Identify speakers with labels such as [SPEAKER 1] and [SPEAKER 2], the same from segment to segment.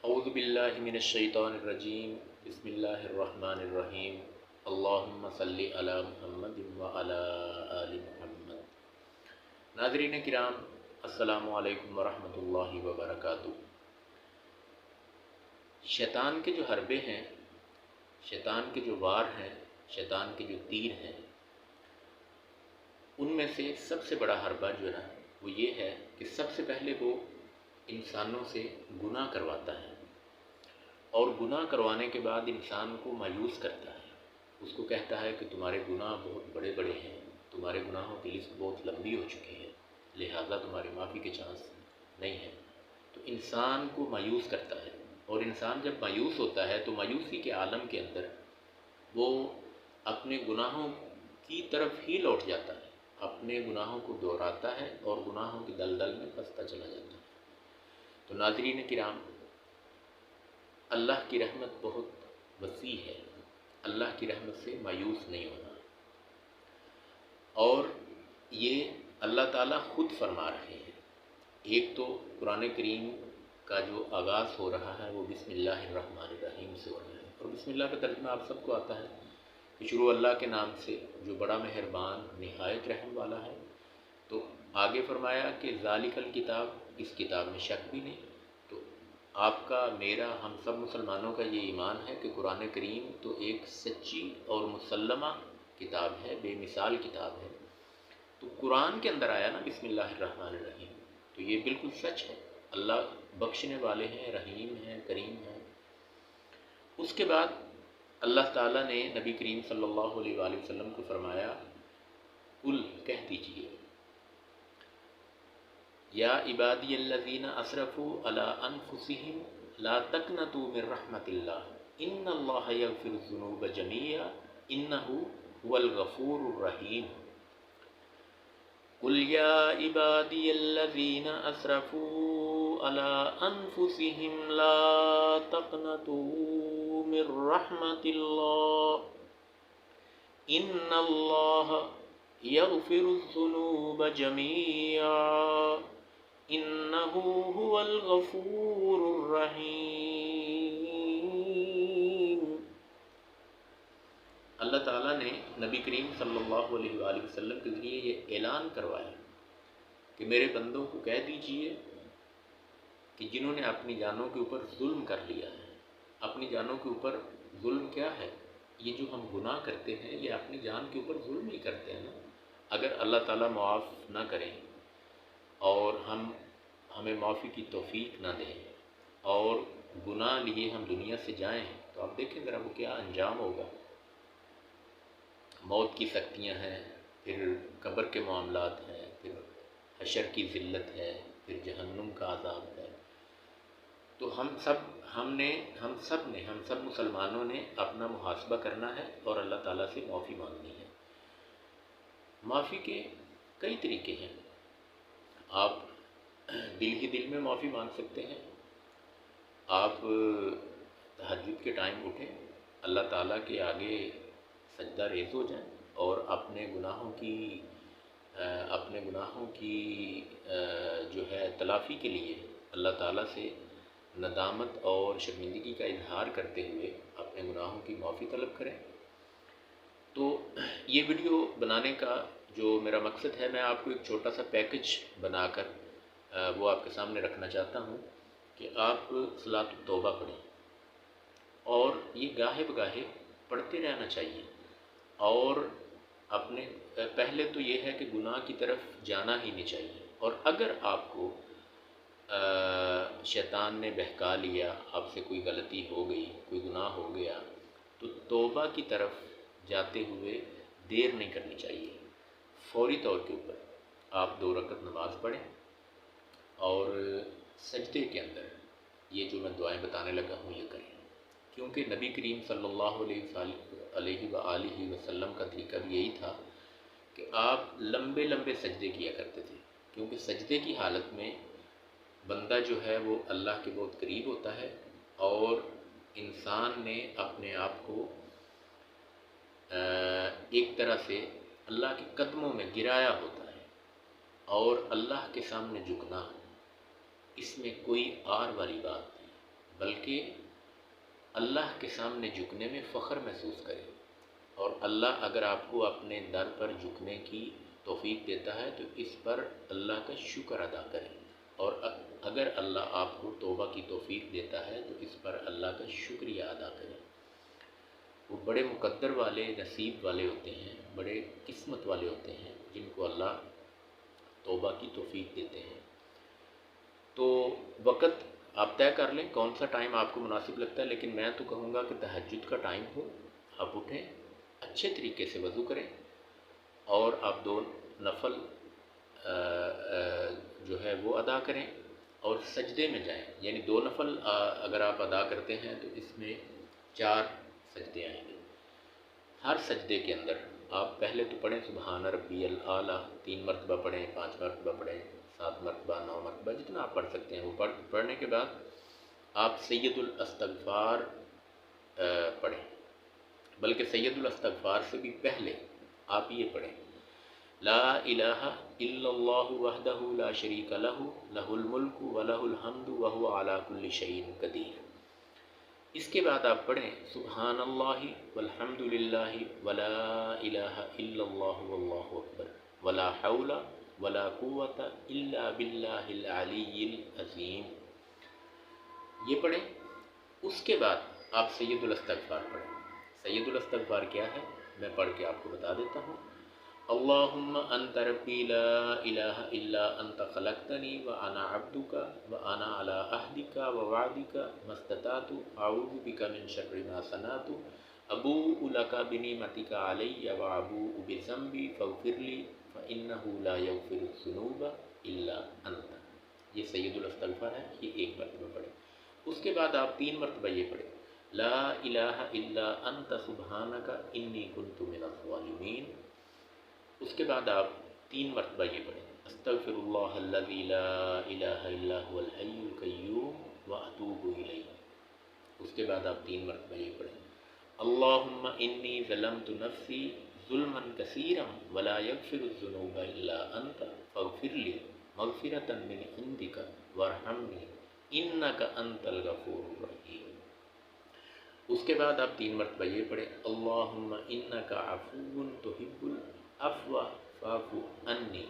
[SPEAKER 1] اعوذ باللہ من الشیطان الرجیم بسم اللہ الرحمن الرحیم اللہم صلی علی محمد وعلی آل محمد۔ ناظرین کرام، السلام علیکم ورحمۃ اللہ وبرکاتہ۔ شیطان کے جو حربے ہیں، شیطان کے جو وار ہیں، شیطان کے جو تیر ہیں، ان میں سے سب سے بڑا حربہ جو ہے وہ یہ ہے کہ سب سے پہلے وہ انسانوں سے گناہ کرواتا ہے، اور گناہ کروانے کے بعد انسان کو مایوس کرتا ہے۔ اس کو کہتا ہے کہ تمہارے گناہ بہت بڑے بڑے ہیں، تمہارے گناہوں کی لسٹ بہت لمبی ہو چکی ہے، لہذا تمہاری معافی کے چانس نہیں ہے۔ تو انسان کو مایوس کرتا ہے، اور انسان جب مایوس ہوتا ہے تو مایوسی کے عالم کے اندر وہ اپنے گناہوں کی طرف ہی لوٹ جاتا ہے، اپنے گناہوں کو دہراتا ہے اور گناہوں کی دلدل میں پھنستا چلا جاتا ہے۔ تو ناظرین کرام، اللہ کی رحمت بہت وسیع ہے، اللہ کی رحمت سے مایوس نہیں ہونا۔ اور یہ اللہ تعالیٰ خود فرما رہے ہیں۔ ایک تو قرآن کریم کا جو آغاز ہو رہا ہے وہ بسم اللہ الرحمن الرحیم سے ہو رہا ہے، اور بسم اللہ کا ترجمہ آپ سب کو آتا ہے کہ شروع اللہ کے نام سے جو بڑا مہربان نہایت رحم والا ہے۔ تو آگے فرمایا کہ ذالک الکتاب، اس کتاب میں شک بھی نہیں۔ تو آپ کا، میرا، ہم سب مسلمانوں کا یہ ایمان ہے کہ قرآن کریم تو ایک سچی اور مسلمہ کتاب ہے، بے مثال کتاب ہے۔ تو قرآن کے اندر آیا نا بسم اللہ الرحمن الرحیم، تو یہ بالکل سچ ہے۔ اللہ بخشنے والے ہیں، رحیم ہیں، کریم ہیں۔ اس کے بعد اللہ تعالیٰ نے نبی کریم صلی اللہ علیہ وآلہ وسلم کو فرمایا، قل، کہہ دیجئے، یا عبادی الذین اسرفوا علی انفسہم لا تقنطوا من رحمت اللہ ان اللہ یغفر الذنوب جميعا انہ هو الغفور الرحیم۔ قل یا عبادی الذین اسرفوا علی انفسہم لا تقنطوا من رحمت اللہ ان اللہ یغفر الذنوب جميعا انہ هو الغفور الرحیم۔ اللہ تعالیٰ نے نبی کریم صلی اللہ علیہ وآلہ وسلم کے ذریعے یہ اعلان کروایا کہ میرے بندوں کو کہہ دیجئے کہ جنہوں نے اپنی جانوں کے اوپر ظلم کر لیا ہے۔ اپنی جانوں کے اوپر ظلم کیا ہے؟ یہ جو ہم گناہ کرتے ہیں یہ اپنی جان کے اوپر ظلم ہی کرتے ہیں نا۔ اگر اللہ تعالیٰ معاف نہ کریں اور ہمیں معافی کی توفیق نہ دیں اور گناہ لیے ہم دنیا سے جائیں تو آپ دیکھیں ذرا وہ کیا انجام ہوگا۔ موت کی سختیاں ہیں، پھر قبر کے معاملات ہیں، پھر حشر کی ذلت ہے، پھر جہنم کا عذاب ہے۔ تو ہم سب مسلمانوں نے اپنا محاسبہ کرنا ہے اور اللہ تعالیٰ سے معافی مانگنی ہے۔ معافی کے کئی طریقے ہیں۔ آپ دل ہی دل میں معافی مانگ سکتے ہیں۔ آپ تہجد کے ٹائم اٹھیں، اللہ تعالیٰ کے آگے سجدہ ریز ہو جائیں اور اپنے گناہوں کی جو ہے تلافی کے لیے اللہ تعالیٰ سے ندامت اور شرمندگی کا اظہار کرتے ہوئے اپنے گناہوں کی معافی طلب کریں۔ تو یہ ویڈیو بنانے کا جو میرا مقصد ہے، میں آپ کو ایک چھوٹا سا پیکج بنا کر وہ آپ کے سامنے رکھنا چاہتا ہوں کہ آپ صلاۃ التوبہ پڑھیں، اور یہ گاہے بگاہے پڑھتے رہنا چاہیے۔ اور اپنے پہلے تو یہ ہے کہ گناہ کی طرف جانا ہی نہیں چاہیے، اور اگر آپ کو شیطان نے بہکا لیا، آپ سے کوئی غلطی ہو گئی، کوئی گناہ ہو گیا، تو توبہ کی طرف جاتے ہوئے دیر نہیں کرنی چاہیے۔ فوری طور کے اوپر آپ 2 رکعت نماز پڑھیں، اور سجدے کے اندر یہ جو میں دعائیں بتانے لگا ہوں یہ کریں، کیونکہ نبی کریم صلی اللہ علیہ وآلہ وسلم کا طریقہ بھی یہی تھا کہ آپ لمبے لمبے سجدے کیا کرتے تھے، کیونکہ سجدے کی حالت میں بندہ جو ہے وہ اللہ کے بہت قریب ہوتا ہے، اور انسان نے اپنے آپ کو ایک طرح سے اللہ کے قدموں میں گرایا ہوتا ہے، اور اللہ کے سامنے جھکنا اس میں کوئی آر والی بات نہیں، بلکہ اللہ کے سامنے جھکنے میں فخر محسوس کریں، اور اللہ اگر آپ کو اپنے در پر جھکنے کی توفیق دیتا ہے تو اس پر اللہ کا شکر ادا کریں، اور اگر اللہ آپ کو توبہ کی توفیق دیتا ہے تو اس پر اللہ کا شکریہ ادا کریں۔ وہ بڑے مقدر والے، نصیب والے ہوتے ہیں، بڑے قسمت والے ہوتے ہیں جن کو اللہ توبہ کی توفیق دیتے ہیں۔ تو وقت آپ طے کر لیں کون سا ٹائم آپ کو مناسب لگتا ہے، لیکن میں تو کہوں گا کہ تہجد کا ٹائم ہو، آپ اٹھیں، اچھے طریقے سے وضو کریں، اور آپ 2 نفل جو ہے وہ ادا کریں اور سجدے میں جائیں، یعنی 2 نفل اگر آپ ادا کرتے ہیں تو اس میں 4 سجدے آئیں گے۔ ہر سجدے کے اندر آپ پہلے تو پڑھیں سبحان ربی الاعلیٰ، 3 مرتبہ پڑھیں، 5 مرتبہ پڑھیں، 7 مرتبہ، 9 مرتبہ، جتنا آپ پڑھ سکتے ہیں وہ پڑھنے کے بعد آپ سید الاستغفار پڑھیں، بلکہ سید الاستغفار سے بھی پہلے آپ یہ پڑھیں، لا الہ الا اللہ وحدہ لا شریک لہ لہ الملک ولہ الحمد وہو علی کل شیء قدیر۔ اس کے بعد آپ پڑھیں سبحان اللہ والحمد للہ ولا الہ الا اللہ واللہ اکبر ولا حول ولا قوة الا باللہ العلی العظیم، یہ پڑھیں۔ اس کے بعد آپ سید الاستغفار پڑھیں۔ سید الاستغفار کیا ہے میں پڑھ کے آپ کو بتا دیتا ہوں۔ اللہم انت ربی لا الہ الا انت خلقتنی وانا عبدک وانا علی عہدک ووعدک ما استطعت اعوذ بک من شر ما صنعت ابوء لک بنعمتک علی وابوء بذنبی فاغفر لی فانہ لا یغفر الذنوب الا انت۔ یہ سید الاستغفار ہے، یہ 1 مرتبہ پڑھیں۔ اس کے بعد آپ 3 مرتبہ یہ پڑھیں لا الہ الا انت سبحانک انی کنت من الظالمین۔ اس کے بعد آپ 3 مرتبہ یہ پڑھیں استغفر اللہ الذی لا الہ الا هو الحی القیوم واتوب الیہ۔ اس کے بعد آپ 3 مرتبہ یہ پڑھیں اللہم انی ظلمت نفسی ظلما کثیرا ولا یغفر الذنوب الا انت فاغفر لی مغفرۃ من عندک وارحمنی انک انت الغفور الرحیم۔ اس کے بعد آپ 3 مرتبہ یہ پڑھیں اللہم انک عفو تحب العفو فاعف عنی،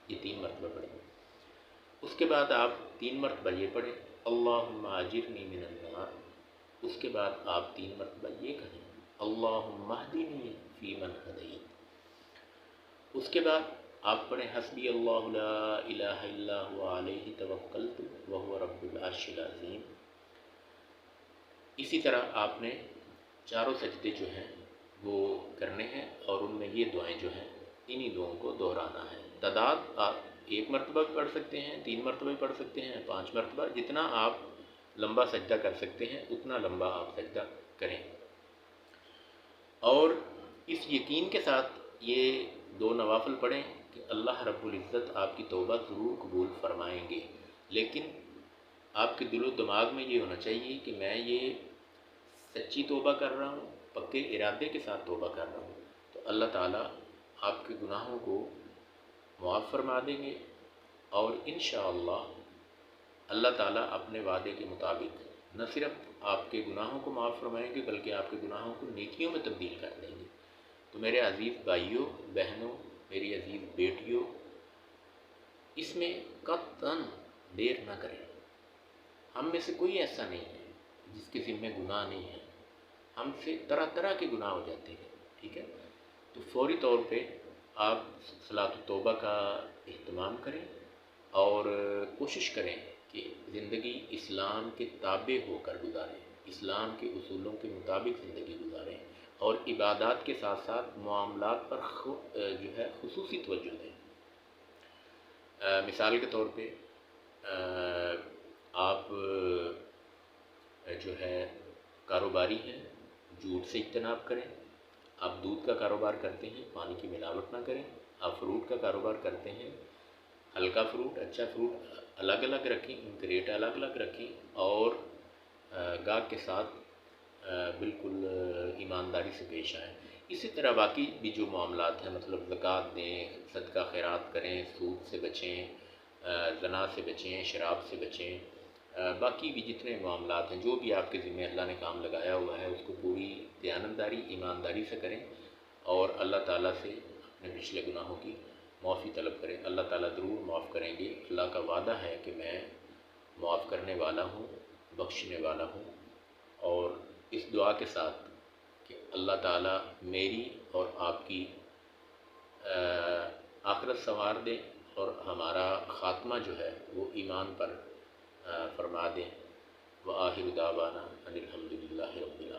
[SPEAKER 1] یہ 3 مرتبہ پڑھیں۔ اس کے بعد آپ 3 مرتبہ یہ پڑھیں اللہم اجرنی من النار۔ اس کے بعد آپ 3 مرتبہ یہ کہیں اللہم اہدنی فیمن ہدیت۔ اس کے بعد آپ پڑھیں حسبی اللہ لا الہ الا هو علیہ توکلت وہو رب العرش العظیم۔ اسی طرح آپ نے چاروں سجدے جو ہیں وہ کرنے ہیں، اور ان میں یہ دعائیں جو ہیں انہی دعاؤں کو دہرانا ہے۔ تعداد آپ 1 مرتبہ بھی پڑھ سکتے ہیں، 3 مرتبہ بھی پڑھ سکتے ہیں، 5 مرتبہ، جتنا آپ لمبا سجدہ کر سکتے ہیں اتنا لمبا آپ سجدہ کریں، اور اس یقین کے ساتھ یہ 2 نوافل پڑھیں کہ اللہ رب العزت آپ کی توبہ ضرور قبول فرمائیں گے، لیکن آپ کے دل و دماغ میں یہ ہونا چاہیے کہ میں یہ سچی توبہ کر رہا ہوں، پکے ارادے کے ساتھ توبہ کر رہا ہوں، تو اللہ تعالیٰ آپ کے گناہوں کو معاف فرما دیں گے، اور انشاءاللہ اللہ تعالیٰ اپنے وعدے کے مطابق نہ صرف آپ کے گناہوں کو معاف فرمائیں گے بلکہ آپ کے گناہوں کو نیکیوں میں تبدیل کر دیں گے۔ تو میرے عزیز بھائیوں، بہنوں، میری عزیز بیٹیوں، اس میں قطعاً دیر نہ کریں۔ ہم میں سے کوئی ایسا نہیں ہے جس کے ذمہ گناہ نہیں ہے، ہم سے طرح طرح کے گناہ ہو جاتے ہیں، ٹھیک ہے؟ تو فوری طور پہ آپ صلاۃ التوبہ کا اہتمام کریں اور کوشش کریں کہ زندگی اسلام کے تابع ہو کر گزاریں، اسلام کے اصولوں کے مطابق زندگی گزاریں، اور عبادات کے ساتھ ساتھ معاملات پر جو ہے خصوصی توجہ دیں۔ مثال کے طور پہ آپ جو ہے کاروباری ہیں، جھوٹ سے اجتناب کریں۔ آپ دودھ کا کاروبار کرتے ہیں، پانی کی ملاوٹ نہ کریں۔ آپ فروٹ کا کاروبار کرتے ہیں، ہلکا فروٹ، اچھا فروٹ الگ الگ رکھیں، ان کے ریٹ الگ الگ رکھیں، اور گاہک کے ساتھ بالکل ایمانداری سے پیش آئیں۔ اسی طرح باقی بھی جو معاملات ہیں، مطلب زکوٰۃ دیں، صدقہ خیرات کریں، سود سے بچیں، زنا سے بچیں، شراب سے بچیں، باقی بھی جتنے معاملات ہیں، جو بھی آپ کے ذمہ اللہ نے کام لگایا ہوا ہے، اس کو پوری دیانتداری ایمانداری سے کریں اور اللہ تعالیٰ سے اپنے پچھلے گناہوں کی معافی طلب کریں۔ اللہ تعالیٰ ضرور معاف کریں گے۔ اللہ کا وعدہ ہے کہ میں معاف کرنے والا ہوں، بخشنے والا ہوں۔ اور اس دعا کے ساتھ کہ اللہ تعالیٰ میری اور آپ کی آخرت سنوار دے اور ہمارا خاتمہ جو ہے وہ ایمان پر فرما دیں۔ وآخر دعوانا ان الحمد للہ رب العالمین۔